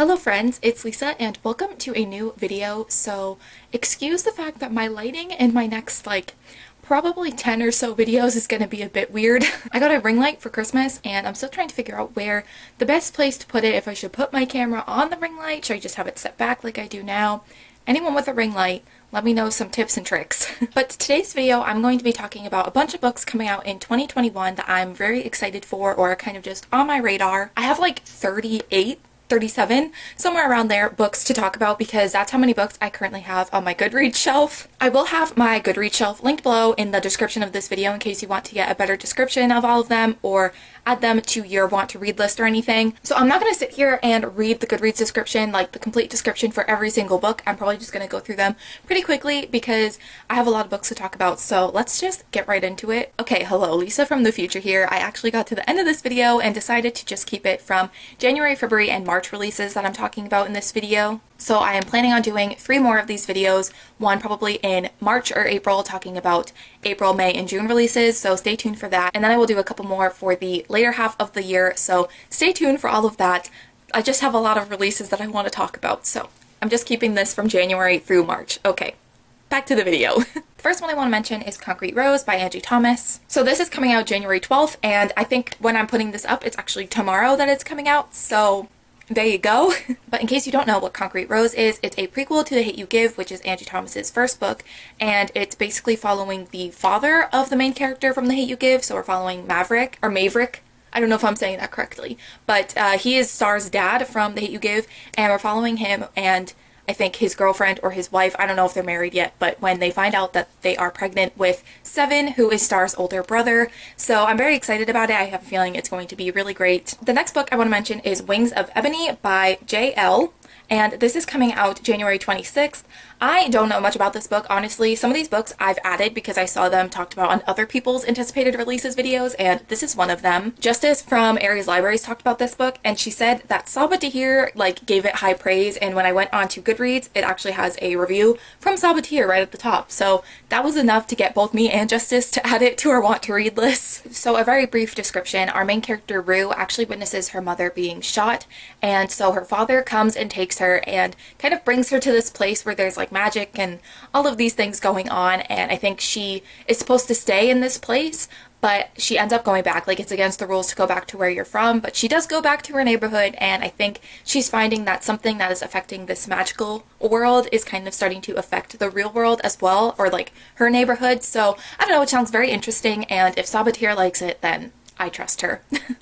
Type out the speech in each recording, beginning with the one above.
Hello friends, it's Lisa and welcome to a new video. So excuse the fact that my lighting in my next probably 10 or so videos is gonna be a bit weird. I got a ring light for Christmas and I'm still trying to figure out where the best place to put it, if I should put my camera on the ring light, should I just have it set back like I do now? Anyone with a ring light, let me know some tips and tricks. But today's video, I'm going to be talking about a bunch of books coming out in 2021 that I'm very excited for or kind of just on my radar. I have like 37, somewhere around there, books to talk about because that's how many books I currently have on my Goodreads shelf. I will have my Goodreads shelf linked below in the description of this video in case you want to get a better description of all of them or add them to your want to read list or anything. So I'm not going to sit here and read the Goodreads description, like the complete description for every single book. I'm probably just going to go through them pretty quickly because I have a lot of books to talk about. So let's just get right into it. Okay, hello, Lisa from the future here. I actually got to the end of this video and decided to just keep it from January, February, and March releases that I'm talking about in this video. So I am planning on doing 3 more of these videos, one probably in March or April, talking about April, May, and June releases, so stay tuned for that. And then I will do a couple more for the later half of the year, so stay tuned for all of that. I just have a lot of releases that I want to talk about, so I'm just keeping this from January through March. Okay, back to the video. The first one I want to mention is Concrete Rose by Angie Thomas. So this is coming out January 12th, and I think when I'm putting this up, it's actually tomorrow that it's coming out, so there you go. But in case you don't know what Concrete Rose is, it's a prequel to The Hate U Give, which is Angie Thomas's first book, and it's basically following the father of the main character from The Hate U Give, so we're following Maverick, or Maverick. I don't know if I'm saying that correctly, but he is Star's dad from The Hate U Give, and we're following him and I think his girlfriend or his wife, I don't know if they're married yet, but when they find out that they are pregnant with Seven, who is Star's older brother. So I'm very excited about it. I have a feeling it's going to be really great. The next book I want to mention is Wings of Ebony by J.L., and this is coming out January 26th. I don't know much about this book, honestly. Some of these books I've added because I saw them talked about on other people's anticipated releases videos, and this is one of them. Justice from Aries Libraries talked about this book, and she said that Sabaa Tahir gave it high praise, and when I went on to Goodreads, it actually has a review from Sabaa Tahir right at the top. So that was enough to get both me and Justice to add it to our want to read list. So a very brief description. Our main character, Rue, actually witnesses her mother being shot, and so her father comes and takes her and kind of brings her to this place where there's magic and all of these things going on, and I think she is supposed to stay in this place, but she ends up going back. It's against the rules to go back to where you're from, but she does go back to her neighborhood, and I think she's finding that something that is affecting this magical world is kind of starting to affect the real world as well, or her neighborhood. So I don't know, it sounds very interesting, and if Sabaa Tahir likes it, then I trust her.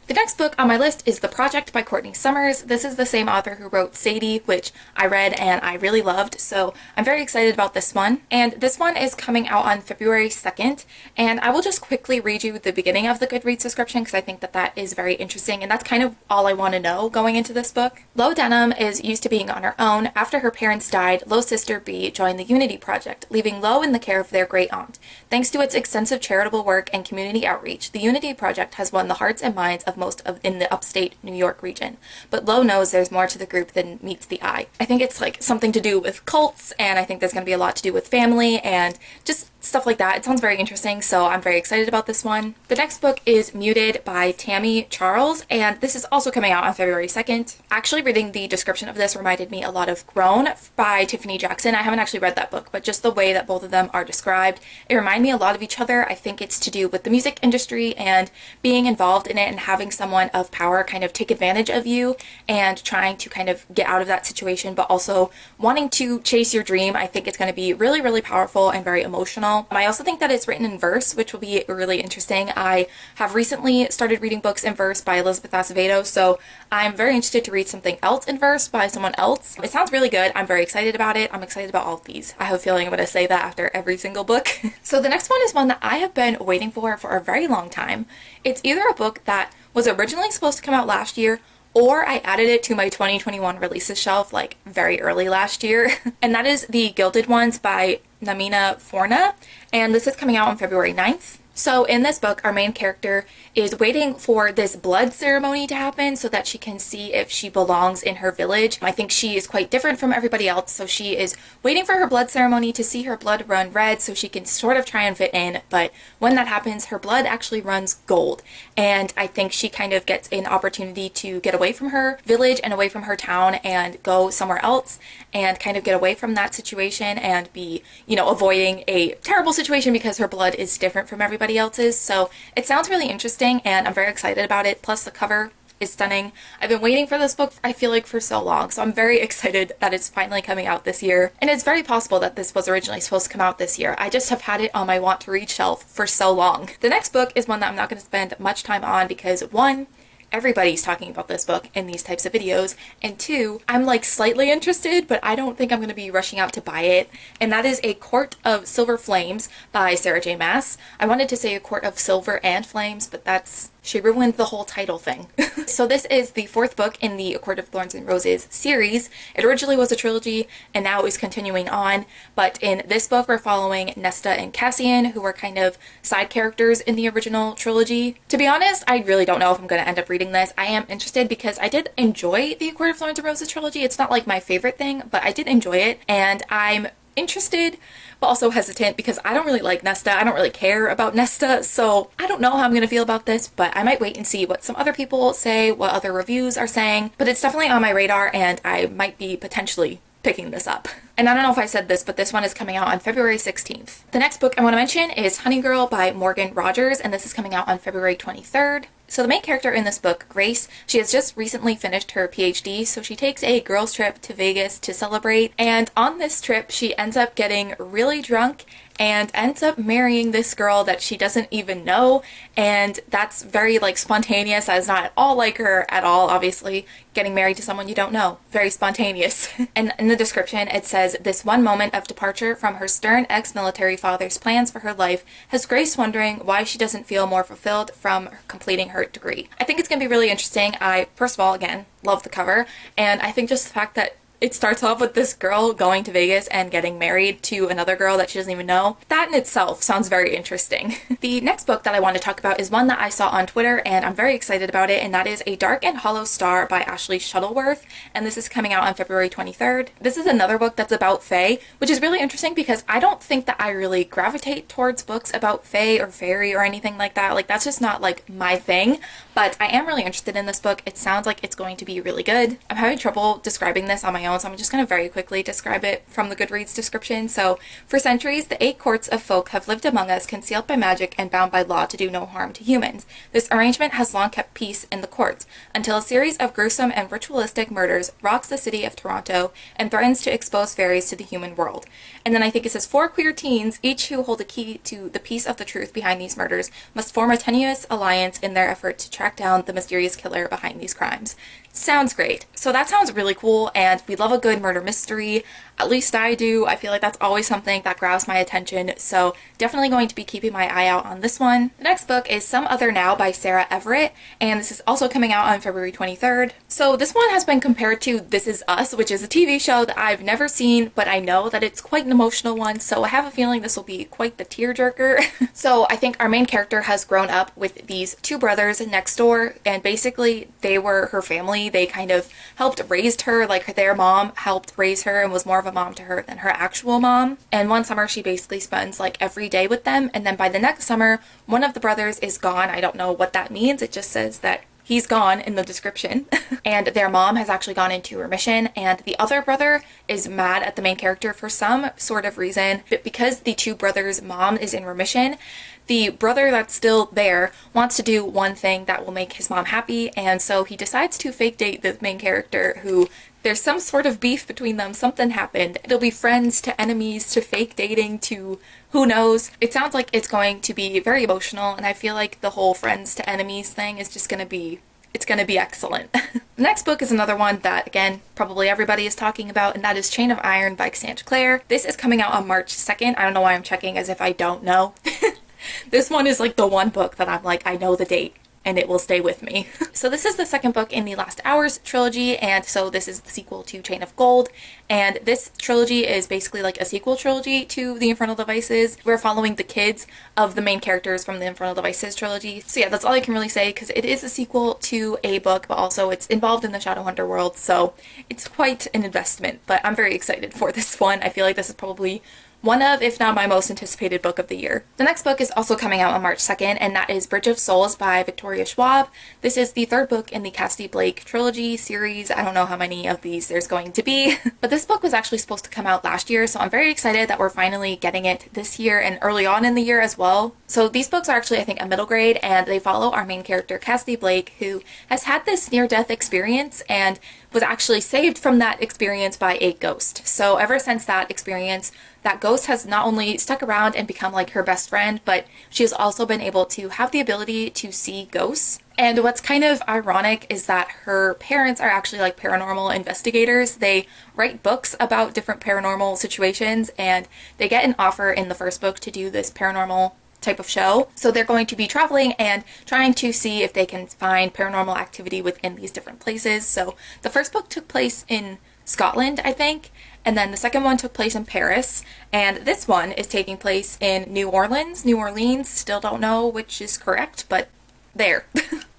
The next book on my list is The Project by Courtney Summers. This is the same author who wrote Sadie, which I read and I really loved, so I'm very excited about this one. And this one is coming out on February 2nd, and I will just quickly read you the beginning of the Goodreads description because I think that that is very interesting, and that's kind of all I want to know going into this book. Lo Denham is used to being on her own. After her parents died, Lo's sister Bea joined the Unity Project, leaving Lo in the care of their great aunt. Thanks to its extensive charitable work and community outreach, the Unity Project has won the hearts and minds of most in the upstate New York region. But Lo knows there's more to the group than meets the eye. I think it's something to do with cults, and I think there's going to be a lot to do with family and just stuff like that. It sounds very interesting, so I'm very excited about this one. The next book is Muted by Tammy Charles, and this is also coming out on February 2nd. Actually, reading the description of this reminded me a lot of Grown by Tiffany Jackson. I haven't actually read that book, but just the way that both of them are described, it reminded me a lot of each other. I think it's to do with the music industry and being involved in it and having someone of power kind of take advantage of you and trying to kind of get out of that situation, but also wanting to chase your dream. I think it's going to be really, really powerful and very emotional. I also think that it's written in verse, which will be really interesting. I have recently started reading books in verse by Elizabeth Acevedo, so I'm very interested to read something else in verse by someone else. It sounds really good. I'm very excited about it. I'm excited about all of these. I have a feeling I'm going to say that after every single book. So the next one is one that I have been waiting for a very long time. It's either a book that was originally supposed to come out last year, or I added it to my 2021 releases shelf very early last year, and that is The Gilded Ones by Namina Forna, and this is coming out on February 9th. So in this book, our main character is waiting for this blood ceremony to happen so that she can see if she belongs in her village. I think she is quite different from everybody else, so she is waiting for her blood ceremony to see her blood run red so she can sort of try and fit in, but when that happens, her blood actually runs gold. And I think she kind of gets an opportunity to get away from her village and away from her town and go somewhere else and kind of get away from that situation and be, avoiding a terrible situation because her blood is different from everybody else's. So it sounds really interesting and I'm very excited about it. Plus the cover is stunning. I've been waiting for this book, I feel like, for so long, so I'm very excited that it's finally coming out this year. And it's very possible that this was originally supposed to come out this year. I just have had it on my want to read shelf for so long. The next book is one that I'm not going to spend much time on because, one, everybody's talking about this book in these types of videos, and two, I'm like slightly interested, but I don't think I'm going to be rushing out to buy it, and that is A Court of Silver Flames by Sarah J Maas. I wanted to say A Court of Silver and Flames, but she ruined the whole title thing. So this is the fourth book in the A Court of Thorns and Roses series. It originally was a trilogy and now is continuing on, but in this book we're following Nesta and Cassian, who are kind of side characters in the original trilogy. To be honest, I really don't know if I'm going to end up reading this. I am interested because I did enjoy the A Court of Thorns and Roses trilogy. It's not like my favorite thing, but I did enjoy it, and I'm interested but also hesitant because I don't really like Nesta. I don't really care about Nesta, so I don't know how I'm gonna feel about this, but I might wait and see what some other people say, what other reviews are saying. But it's definitely on my radar and I might be potentially picking this up. And I don't know if I said this, but this one is coming out on February 16th. The next book I want to mention is Honey Girl by Morgan Rogers, and this is coming out on February 23rd. So the main character in this book, Grace, she has just recently finished her PhD, so she takes a girls' trip to Vegas to celebrate, and on this trip she ends up getting really drunk and ends up marrying this girl that she doesn't even know, and that's very spontaneous. That is not at all like her at all, obviously. Getting married to someone you don't know. Very spontaneous. And in the description it says, this one moment of departure from her stern ex-military father's plans for her life has Grace wondering why she doesn't feel more fulfilled from completing her degree. I think it's going to be really interesting. I, first of all, again, love the cover, and I think just the fact that it starts off with this girl going to Vegas and getting married to another girl that she doesn't even know. That in itself sounds very interesting. The next book that I want to talk about is one that I saw on Twitter and I'm very excited about it, and that is A Dark and Hollow Star by Ashley Shuttleworth, and this is coming out on February 23rd. This is another book that's about fae, which is really interesting because I don't think that I really gravitate towards books about fae or fairy or anything like that. That's just not my thing, but I am really interested in this book. It sounds like it's going to be really good. I'm having trouble describing this on my own, so I'm just going to very quickly describe it from the Goodreads description. So, for centuries, the 8 courts of folk have lived among us, concealed by magic and bound by law to do no harm to humans. This arrangement has long kept peace in the courts, until a series of gruesome and ritualistic murders rocks the city of Toronto and threatens to expose fairies to the human world. And then I think it says 4 queer teens, each who hold a key to the piece of the truth behind these murders, must form a tenuous alliance in their effort to track down the mysterious killer behind these crimes. Sounds great. So that sounds really cool, and we love a good murder mystery. At least I do. I feel like that's always something that grabs my attention, so definitely going to be keeping my eye out on this one. The next book is Some Other Now by Sarah Everett, and this is also coming out on February 23rd. So this one has been compared to This Is Us, which is a TV show that I've never seen, but I know that it's quite an emotional one, so I have a feeling this will be quite the tearjerker. So I think our main character has grown up with these 2 brothers next door, and basically they were her family. They kind of helped raise her, their mom helped raise her and was more of a mom to her than her actual mom. And one summer she basically spends every day with them, and then by the next summer one of the brothers is gone. I don't know what that means. It just says that he's gone in the description. And their mom has actually gone into remission, and the other brother is mad at the main character for some sort of reason. But because the 2 brothers' mom is in remission, the brother that's still there wants to do one thing that will make his mom happy, and so he decides to fake date the main character, who there's some sort of beef between them. Something happened. It'll be friends to enemies to fake dating to who knows. It sounds like it's going to be very emotional, and I feel like the whole friends to enemies thing is just gonna be excellent. The next book is another one that, again, probably everybody is talking about, and that is Chain of Iron by Cassandra Clare. This is coming out on March 2nd. I don't know why I'm checking as if I don't know. This one is the one book that I'm I know the date. and it will stay with me. So this is the second book in the Last Hours trilogy, and so this is the sequel to Chain of Gold, and this trilogy is basically like a sequel trilogy to the Infernal Devices. We're following the kids of the main characters from the Infernal Devices trilogy. So yeah, that's all I can really say, because it is a sequel to a book, but also it's involved in the Shadowhunter world, so it's quite an investment, but I'm very excited for this one. I feel like this is probably one of, if not my most anticipated book of the year. The next book is also coming out on March 2nd, and that is Bridge of Souls by Victoria Schwab. This is the third book in the Cassidy Blake trilogy series. I don't know how many of these there's going to be, but this book was actually supposed to come out last year, so I'm very excited that we're finally getting it this year and early on in the year as well. So these books are actually, I think, a middle grade, and they follow our main character, Cassidy Blake, who has had this near-death experience and was actually saved from that experience by a ghost. So ever since that experience, that ghost has not only stuck around and become like her best friend, but she has also been able to have the ability to see ghosts. And what's kind of ironic is that her parents are actually like paranormal investigators. They write books about different paranormal situations, and they get an offer in the first book to do this paranormal type of show. So they're going to be traveling and trying to see if they can find paranormal activity within these different places. So the first book took place in Scotland, I think, and then the second one took place in Paris, and this one is taking place in New Orleans, still don't know which is correct, but there.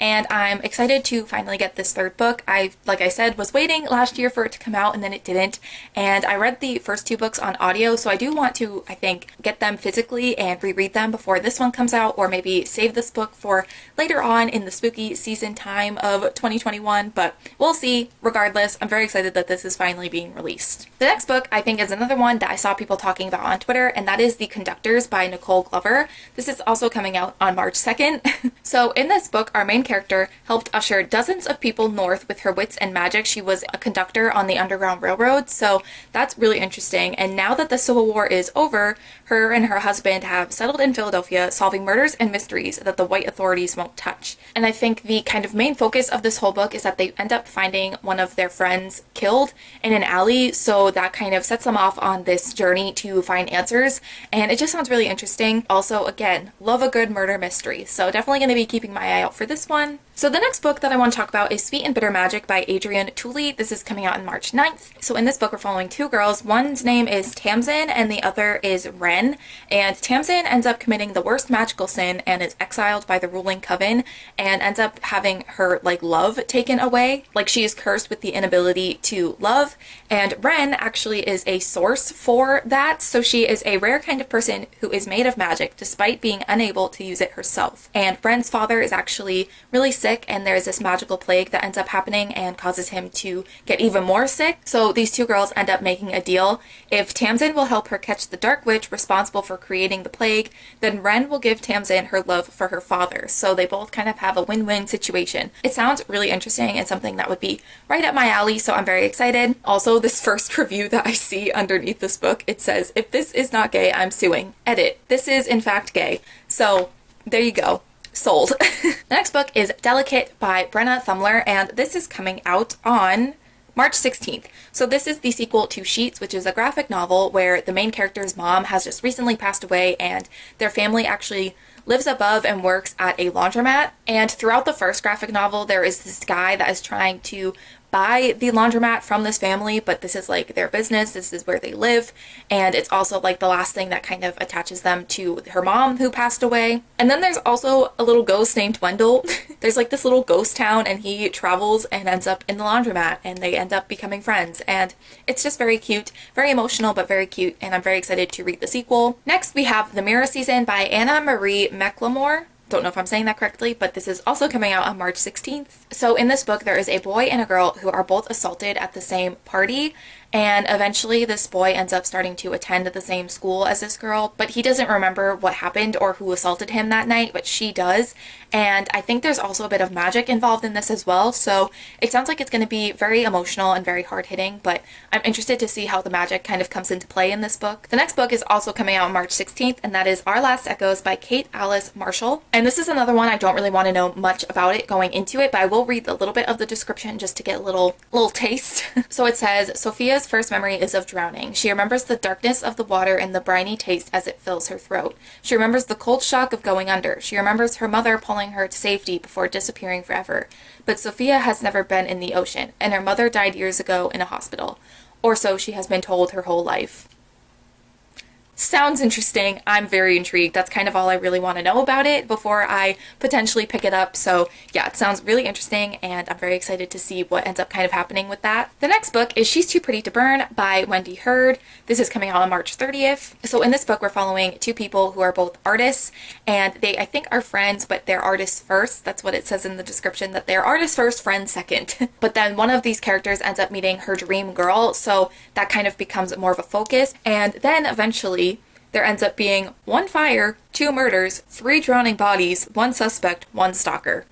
And I'm excited to finally get this third book. Like I said, was waiting last year for it to come out, and then it didn't. And I read the first two books on audio, so I do want to, I think, get them physically and reread them before this one comes out, or maybe save this book for later on in the spooky season time of 2021, but we'll see. Regardless, I'm very excited that this is finally being released. The next book, I think, is another one that I saw people talking about on Twitter, and that is The Conductors by Nicole Glover. This is also coming out on March 2nd. So in this book, our main character helped usher dozens of people north with her wits and magic. She was a conductor on the Underground Railroad, so that's really interesting. And now that the Civil War is over, her and her husband have settled in Philadelphia, solving murders and mysteries that the white authorities won't touch. And I think the kind of main focus of this whole book is that they end up finding one of their friends killed in an alley, so that kind of sets them off on this journey to find answers, and it just sounds really interesting. Also, again, love a good murder mystery, so definitely going to be keeping my eye out for this one. So the next book that I want to talk about is Sweet and Bitter Magic by Adrienne Tooley. This is coming out on March 9th. So in this book, we're following two girls. One's name is Tamsin and the other is Wren. And Tamsin ends up committing the worst magical sin and is exiled by the ruling coven and ends up having her love taken away. Like, she is cursed with the inability to love. And Wren actually is a source for that. So she is a rare kind of person who is made of magic despite being unable to use it herself. And Wren's father is actually really sick, and there's this magical plague that ends up happening and causes him to get even more sick. So these two girls end up making a deal. If Tamsin will help her catch the dark witch responsible for creating the plague, then Wren will give Tamsin her love for her father. So they both kind of have a win-win situation. It sounds really interesting and something that would be right up my alley, so I'm very excited. Also, this first review that I see underneath this book, it says, "If this is not gay, I'm suing. Edit. This is in fact gay." So there you go. Sold. The next book is Delicate by Brenna Thumler, and this is coming out on March 16th. So this is the sequel to Sheets, which is a graphic novel where the main character's mom has just recently passed away, and their family actually lives above and works at a laundromat. And throughout the first graphic novel, there is this guy that is trying to buy the laundromat from this family, but this is their business, this is where they live, and it's also the last thing that kind of attaches them to her mom who passed away. And then there's also a little ghost named Wendell. There's this little ghost town, and he travels and ends up in the laundromat, and they end up becoming friends, and it's just very cute, very emotional, but very cute, and I'm very excited to read the sequel. Next, we have The Mirror Season by Anna Marie McLemore. Don't know if I'm saying that correctly, but this is also coming out on March 16th. So in this book, there is a boy and a girl who are both assaulted at the same party, and eventually this boy ends up starting to attend the same school as this girl, but he doesn't remember what happened or who assaulted him that night, but she does. And I think there's also a bit of magic involved in this as well, so it sounds like it's going to be very emotional and very hard-hitting, but I'm interested to see how the magic kind of comes into play in this book. The next book is also coming out on March 16th, and that is Our Last Echoes by Kate Alice Marshall. And this is another one I don't really want to know much about it going into it, but I will read a little bit of the description just to get a little taste. So it says, Sophia's Sophia's first memory is of drowning. She remembers the darkness of the water and the briny taste as it fills her throat. She remembers the cold shock of going under. She remembers her mother pulling her to safety before disappearing forever. But Sophia has never been in the ocean, and her mother died years ago in a hospital. Or so she has been told her whole life. Sounds interesting. I'm very intrigued. That's kind of all I really want to know about it before I potentially pick it up. So yeah, it sounds really interesting and I'm very excited to see what ends up kind of happening with that. The next book is She's Too Pretty to Burn by Wendy Hurd. This is coming out on March 30th. So in this book, we're following two people who are both artists and they, I think, are friends, but they're artists first. That's what it says in the description, that they're artists first, friends second. But then one of these characters ends up meeting her dream girl. So that kind of becomes more of a focus. And then eventually there ends up being 1 fire, 2 murders, 3 drowning bodies, 1 suspect, 1 stalker.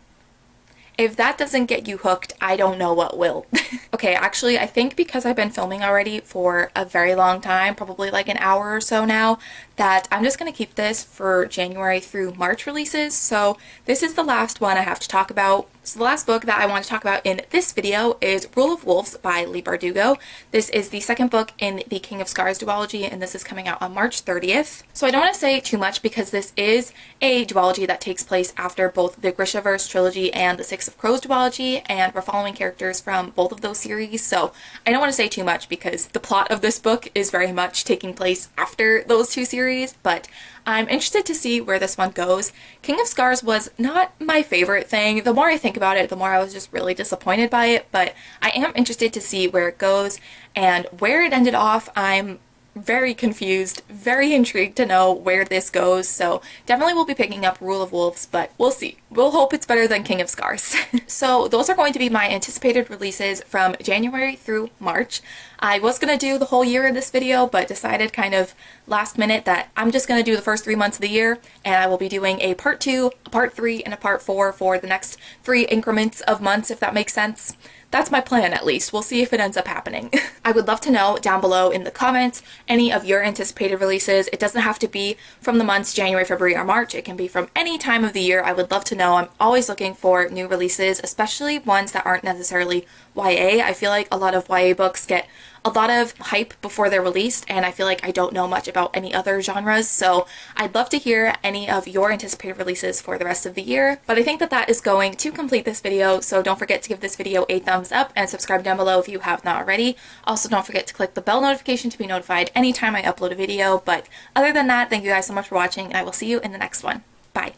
If that doesn't get you hooked, I don't know what will. Okay, actually, I think because I've been filming already for a very long time, probably like an hour or so now, that I'm just going to keep this for January through March releases. So this is the last one I have to talk about. So the last book that I want to talk about in this video is Rule of Wolves by Leigh Bardugo. This is the second book in the King of Scars duology, and this is coming out on March 30th. So I don't want to say too much because this is a duology that takes place after both the Grishaverse trilogy and the Six of Crows duology, and we're following characters from both of those series. So I don't want to say too much because the plot of this book is very much taking place after those 2 series, but I'm interested to see where this one goes. King of Scars was not my favorite thing. The more I think about it, the more I was just really disappointed by it, but I am interested to see where it goes, and where it ended off, I'm very confused, very intrigued to know where this goes, so definitely will be picking up Rule of Wolves, but we'll see. We'll hope it's better than King of Scars. So those are going to be my anticipated releases from January through March. I was going to do the whole year in this video, but decided kind of last minute that I'm just going to do the first 3 months of the year, and I will be doing a part 2, a part 3, and a part 4 for the next 3 increments of months, if that makes sense. That's my plan, at least. We'll see if it ends up happening. I would love to know down below in the comments any of your anticipated releases. It doesn't have to be from the months January, February, or March. It can be from any time of the year. I would love to know. I'm always looking for new releases, especially ones that aren't necessarily YA. I feel like a lot of YA books get a lot of hype before they're released, and I feel like I don't know much about any other genres, so I'd love to hear any of your anticipated releases for the rest of the year. But I think that that is going to complete this video, so don't forget to give this video a thumbs up and subscribe down below if you have not already. Also, don't forget to click the bell notification to be notified anytime I upload a video. But other than that, thank you guys so much for watching, and I will see you in the next one. Bye!